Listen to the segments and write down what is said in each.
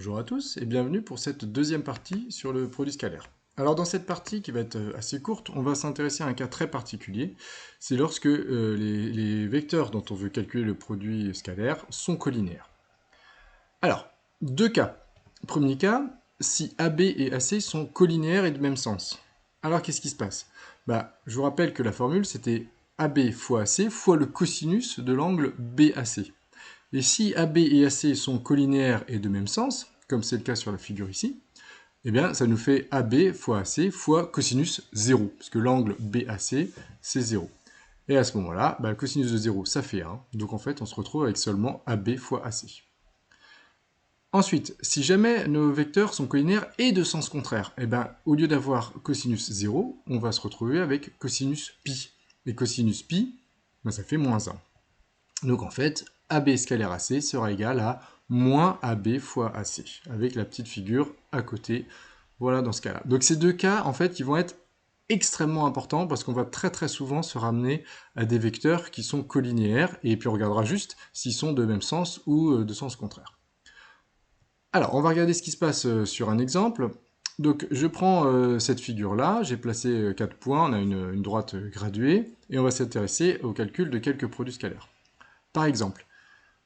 Bonjour à tous et bienvenue pour cette deuxième partie sur le produit scalaire. Alors dans cette partie qui va être assez courte, on va s'intéresser à un cas très particulier. C'est lorsque les vecteurs dont on veut calculer le produit scalaire sont collinéaires. Alors, deux cas. Premier cas, si AB et AC sont collinéaires et de même sens. Alors qu'est-ce qui se passe? Je vous rappelle que la formule c'était AB fois AC fois le cosinus de l'angle BAC. Et si AB et AC sont collinéaires et de même sens, comme c'est le cas sur la figure ici, eh bien ça nous fait AB fois AC fois cosinus 0, puisque l'angle BAC c'est 0. Et à ce moment-là, le cosinus de 0 ça fait 1, donc en fait on se retrouve avec seulement AB fois AC. Ensuite, si jamais nos vecteurs sont collinéaires et de sens contraire, eh bien au lieu d'avoir cosinus 0, on va se retrouver avec cosinus pi. Et cosinus pi, ça fait moins 1. Donc en fait, AB scalaire AC sera égal à moins AB fois AC, avec la petite figure à côté, voilà dans ce cas-là. Donc ces deux cas, en fait, ils vont être extrêmement importants parce qu'on va très souvent se ramener à des vecteurs qui sont collinéaires, et puis on regardera juste s'ils sont de même sens ou de sens contraire. Alors, on va regarder ce qui se passe sur un exemple. Donc je prends cette figure-là, j'ai placé 4 points, on a une droite graduée, et on va s'intéresser au calcul de quelques produits scalaires. Par exemple,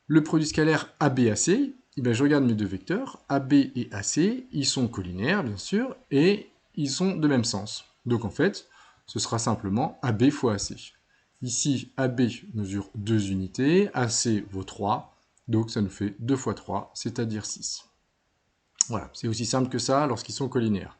le produit scalaire ABAC, je regarde mes deux vecteurs, AB et AC, ils sont collinéaires bien sûr, et ils sont de même sens. Donc en fait, ce sera simplement AB fois AC. Ici, AB mesure 2 unités, AC vaut 3, donc ça nous fait 2 fois 3, c'est-à-dire 6. Voilà, c'est aussi simple que ça lorsqu'ils sont collinéaires.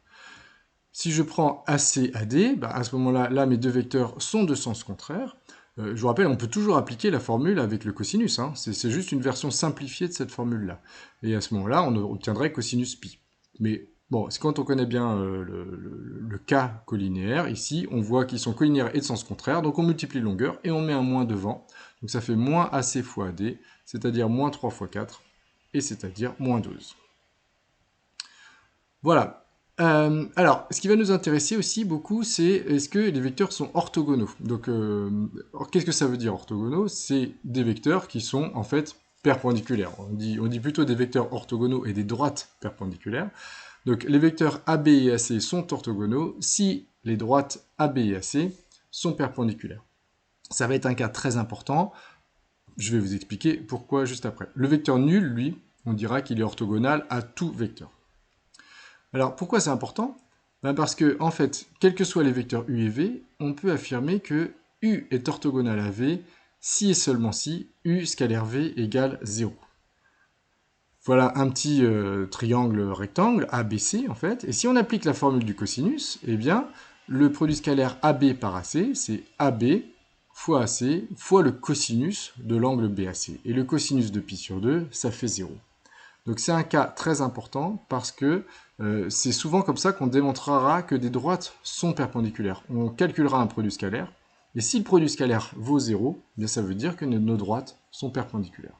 Si je prends AC-AD, à ce moment-là, mes deux vecteurs sont de sens contraire. Je vous rappelle, on peut toujours appliquer la formule avec le cosinus. C'est juste une version simplifiée de cette formule-là. Et à ce moment-là, on obtiendrait cosinus pi. Mais bon, c'est quand on connaît bien le cas collinéaire. Ici, on voit qu'ils sont collinéaires et de sens contraire. Donc on multiplie longueur et on met un moins devant. Donc ça fait moins AC fois AD, c'est-à-dire moins 3 fois 4, et c'est-à-dire moins 12. Voilà. Alors, ce qui va nous intéresser aussi beaucoup, c'est est-ce que les vecteurs sont orthogonaux. Donc, qu'est-ce que ça veut dire orthogonaux? C'est des vecteurs qui sont en fait perpendiculaires. On dit plutôt des vecteurs orthogonaux et des droites perpendiculaires. Donc, les vecteurs AB et AC sont orthogonaux si les droites AB et AC sont perpendiculaires. Ça va être un cas très important. Je vais vous expliquer pourquoi juste après. Le vecteur nul, lui, on dira qu'il est orthogonal à tout vecteur. Alors pourquoi c'est important? Parce que, en fait, quels que soient les vecteurs U et V, on peut affirmer que U est orthogonal à V si et seulement si U scalaire V égale 0. Voilà un petit triangle rectangle ABC en fait, et si on applique la formule du cosinus, eh bien le produit scalaire AB par AC, c'est AB fois AC fois le cosinus de l'angle BAC. Et le cosinus de pi sur 2, ça fait 0. Donc c'est un cas très important parce que c'est souvent comme ça qu'on démontrera que des droites sont perpendiculaires. On calculera un produit scalaire, et si le produit scalaire vaut 0, bien ça veut dire que nos droites sont perpendiculaires.